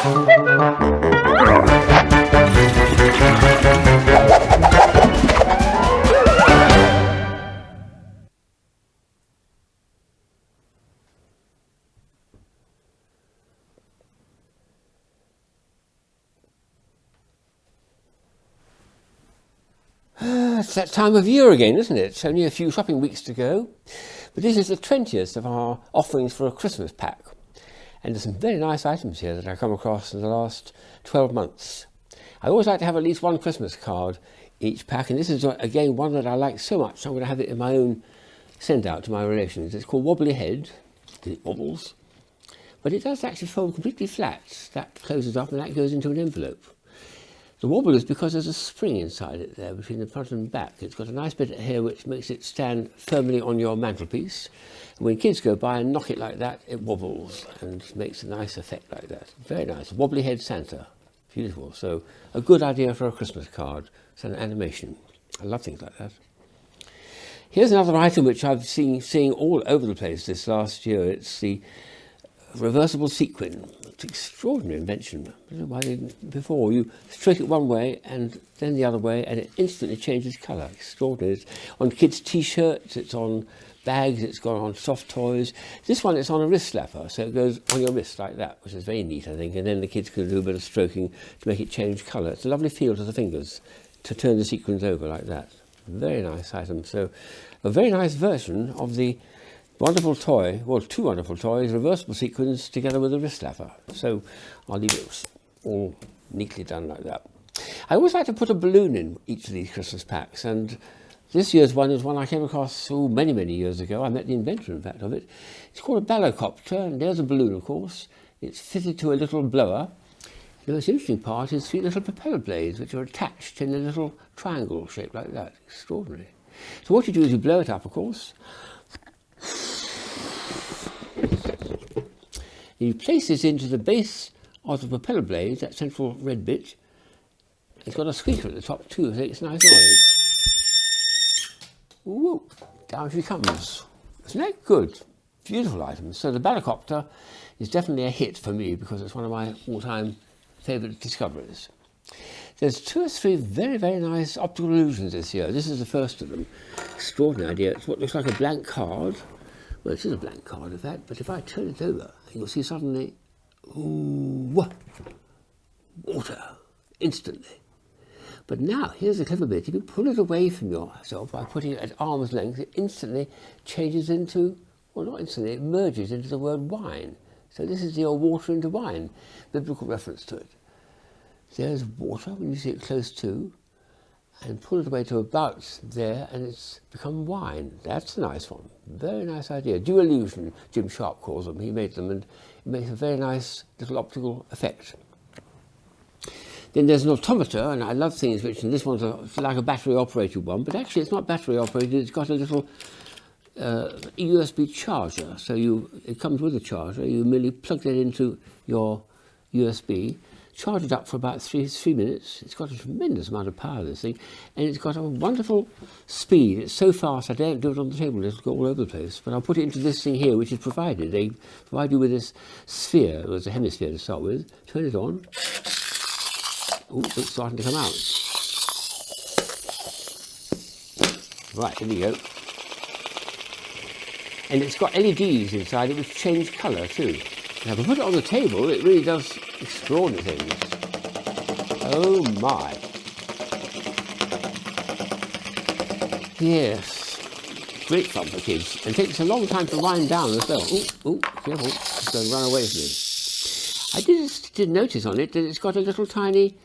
It's that time of year again, isn't it? It's only a few shopping weeks to go. But this is the 20th of our offerings for a Christmas pack. And there's some very nice items here that I've come across in the last 12 months. I always like to have at least one Christmas card each pack. And this is, again, one that I like so much, I'm going to have it in my own send out to my relations. It's called Wobbly Head, because it wobbles. But it does actually fold completely flat. That closes up and that goes into an envelope. The wobble is because there's a spring inside it there between the front and back. It's got a nice bit here which makes it stand firmly on your mantelpiece. And when kids go by and knock it like that, it wobbles and makes a nice effect like that. Very nice. Wobbly Head Santa. Beautiful. So a good idea for a Christmas card. It's an animation. I love things like that. Here's another item which I've seeing all over the place this last year. It's the reversible sequin. It's an extraordinary invention. I don't know why before you stroke it one way and then the other way and it instantly changes colour. Extraordinary. It's on kids' t-shirts, it's on bags, it's gone on soft toys. This one is on a wrist slapper, so it goes on your wrist like that, which is very neat, I think. And then the kids can do a bit of stroking to make it change colour. It's a lovely feel to the fingers to turn the sequins over like that. Very nice item. So a very nice version of the wonderful toy, well, two wonderful toys, reversible sequins together with a wrist slapper. So I'll leave it all neatly done like that. I always like to put a balloon in each of these Christmas packs, and this year's one is one I came across many, many years ago. I met the inventor, in fact, of it. It's called a copter, and there's a balloon, of course. It's fitted to a little blower. The most interesting part is 3 little propeller blades, which are attached in a little triangle shape like that. Extraordinary. So what you do is you blow it up, of course. You place this into the base of the propeller blade, that central red bit. It's got a squeaker at the top too, so it's a nice noise. Woo! Down she comes. Isn't that good? Beautiful item. So the Balacopter is definitely a hit for me because it's one of my all-time favourite discoveries. There's 2 or 3 very, very nice optical illusions this year. This is the first of them. Extraordinary idea. It's what looks like a blank card. Well, it is a blank card, in fact, but if I turn it over, you'll see suddenly, ooh, water, instantly. But now, here's the clever bit. If you pull it away from yourself by putting it at arm's length, it instantly changes into, well, not instantly, it merges into the word wine. So this is your water into wine, biblical reference to it. There's water when you see it close to, and pull it away to about there, and it's become wine. That's a nice one. Very nice idea. Dual illusion, Jim Sharp calls them. He made them, and it makes a very nice little optical effect. Then there's an automator, and I love things which, and this one's like a battery-operated one, but actually it's not battery-operated. It's got a little USB charger. So it comes with a charger. You merely plug that into your USB, charge it up for about 3 minutes. It's got a tremendous amount of power, this thing, and it's got a wonderful speed. It's so fast I don't do it on the table, it'll go all over the place. But I'll put it into this thing here, which is provided. They provide you with this sphere, it was a hemisphere to start with. Turn it on. Oh, it's starting to come out. Right, here we go. And it's got LEDs inside it which change colour too. Now, if I put it on the table, it really does extraordinary things. Oh my. Yes. Great fun for kids. And takes a long time to wind down as well. Oh, careful. It's going to run away from me. I did notice on it that it's got a little tiny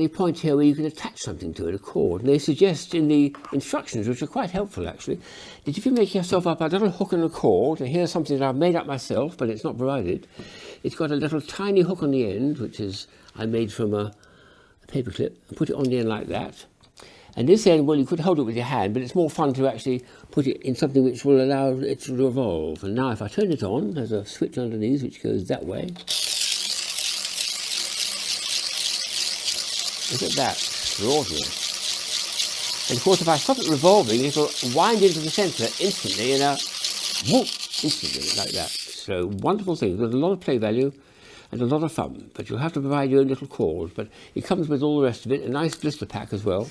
point here where you can attach something to it, a cord. And they suggest in the instructions, which are quite helpful actually, that if you make yourself up a little hook and a cord, and here's something that I've made up myself, but it's not provided. It's got a little tiny hook on the end, which is I made from a paper clip, and put it on the end like that. And this end, well, you could hold it with your hand, but it's more fun to actually put it in something which will allow it to revolve. And now if I turn it on, there's a switch underneath which goes that way. Look at that, extraordinary. And of course, if I stop it revolving, it'll wind into the centre instantly in a whoop, instantly, like that. So, wonderful thing. There's a lot of play value. and a lot of fun, but you'll have to provide your own little cord. But it comes with all the rest of it, a nice blister pack as well,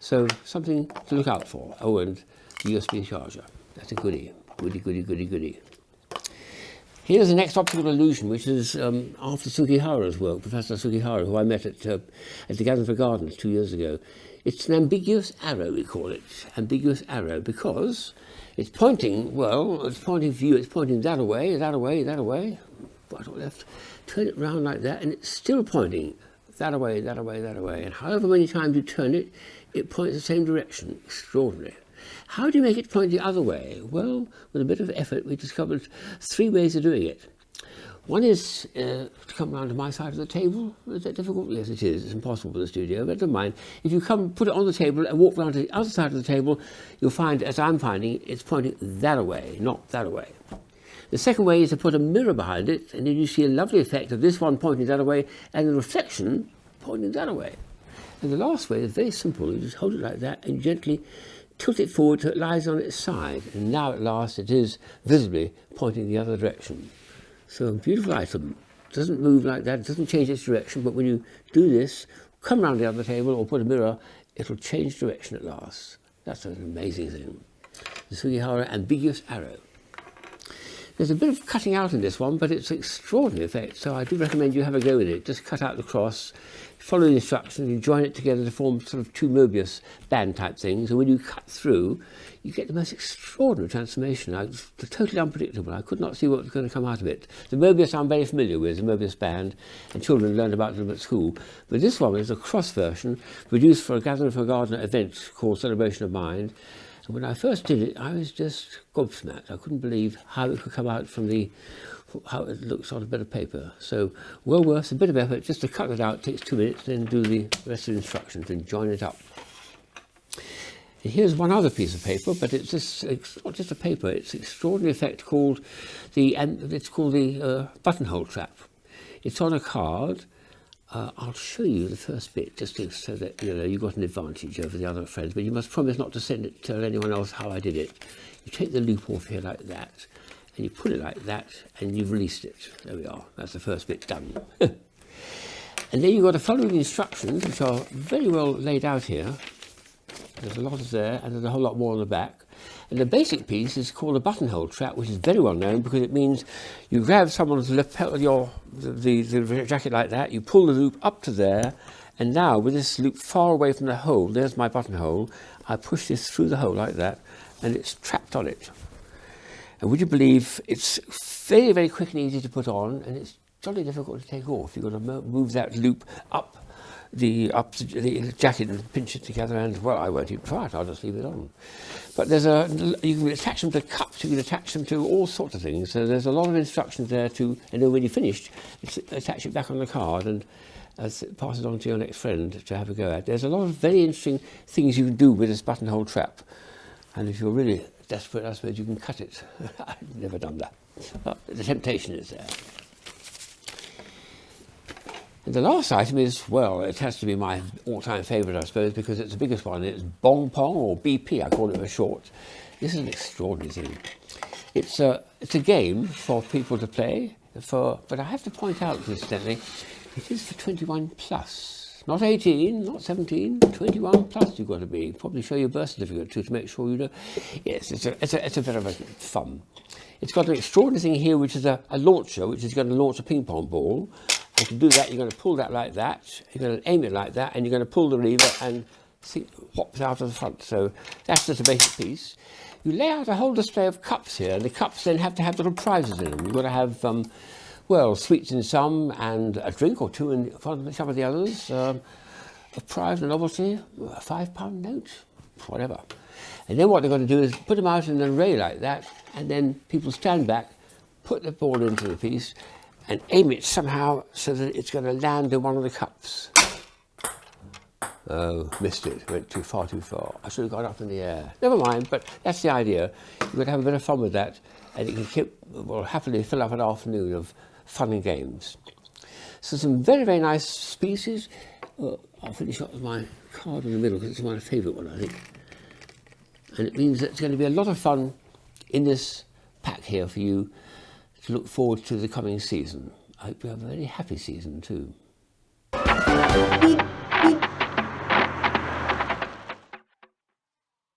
so something to look out for. Oh, and the USB charger. That's a goodie. Goodie, goodie, goodie, goodie. Here's the next optical illusion, which is after Sugihara's work, Professor Sugihara, who I met at the Gathenford Gardens 2 years ago. It's an ambiguous arrow, we call it. Ambiguous arrow, because it's pointing, well, it's pointing for you, it's pointing that away, that away, that away, right or left. Turn it round like that, and it's still pointing that away, that away, that away. And however many times you turn it, it points the same direction. Extraordinary. How do you make it point the other way? Well, with a bit of effort, we discovered 3 ways of doing it. One is to come round to my side of the table. Is that difficult? Yes, it is. It's impossible for the studio, but never mind. If you come, put it on the table and walk round to the other side of the table, you'll find, as I'm finding, it's pointing that away, not that away. The second way is to put a mirror behind it, and then you see a lovely effect of this one pointing that away and the reflection pointing that away. And the last way is very simple. You just hold it like that and gently tilt it forward till it lies on its side, and now at last it is visibly pointing the other direction. So a beautiful item. It doesn't move like that, it doesn't change its direction, but when you do this, come round the other table or put a mirror, it'll change direction at last. That's an amazing thing. The Sugihara Ambiguous Arrow. There's a bit of cutting out in this one, but it's an extraordinary effect, so I do recommend you have a go with it. Just cut out the cross, follow the instructions, you join it together to form sort of 2 Mobius band type things, and when you cut through, you get the most extraordinary transformation. It's totally unpredictable. I could not see what was going to come out of it. The Mobius I'm very familiar with, the Mobius band, and children learned about them at school. But this one is a cross version, produced for a Gathenford Garden event called Celebration of Mind. And when I first did it, I was just gobsmacked. I couldn't believe how it could come out from how it looks on a bit of paper. So well worth a bit of effort just to cut it out. It takes 2 minutes, then do the rest of the instructions and join it up. And here's one other piece of paper, but it's not just a paper. It's an extraordinary effect called the buttonhole trap. It's on a card. I'll show you the first bit, just so that you've got an advantage over the other friends, but you must promise not to tell anyone else how I did it. You take the loop off here like that, and you put it like that, and you've released it. There we are. That's the first bit done. And then you've got to follow the instructions, which are very well laid out here. There's a lot of there, and there's a whole lot more on the back. And the basic piece is called a buttonhole trap, which is very well known because it means you grab someone's lapel, the jacket like that, you pull the loop up to there, and now with this loop far away from the hole, there's my buttonhole, I push this through the hole like that, and it's trapped on it. And would you believe it's very, very quick and easy to put on, and it's jolly difficult to take off. You've got to move that loop up the jacket and pinch it together, and well, I won't even try it, I'll just leave it on. But you can attach them to cups, you can attach them to all sorts of things, so there's a lot of instructions there and then when you're finished, attach it back on the card and pass it on to your next friend to have a go at. There's a lot of very interesting things you can do with this buttonhole trap, and if you're really desperate, I suppose you can cut it. I've never done that, but the temptation is there. And the last item is, well, it has to be my all-time favourite, I suppose, because it's the biggest one. It's Bong Pong, or BP, I call it for short. This is an extraordinary thing. It's a game for people to play, but I have to point out, incidentally, it is for 21 plus. Not 18, not 17, 21 plus you've got to be. Probably show your birth certificate too, to make sure you know. Yes, it's a bit of a fun. It's got an extraordinary thing here, which is a launcher, which is going to launch a ping pong ball. And to do that, you're going to pull that like that, you're going to aim it like that, and you're going to pull the lever and it pops out of the front. So that's just a basic piece. You lay out a whole display of cups here, and the cups then have to have little prizes in them. You've got to have, well, sweets in some, and a drink or two in some of the others. A prize, a novelty, a £5 note, whatever. And then what they're going to do is put them out in an array like that, and then people stand back, put the ball into the piece, and aim it somehow so that it's going to land in one of the cups. Oh, missed it. Went far too far. I should have got up in the air. Never mind, but that's the idea. You've got to have a bit of fun with that, and it can happily fill up an afternoon of fun and games. So some very, very nice species. I'll finish up with my card in the middle because it's my favourite one, I think. And it means that it's going to be a lot of fun in this pack here for you to look forward to the coming season. I hope you have a very happy season too.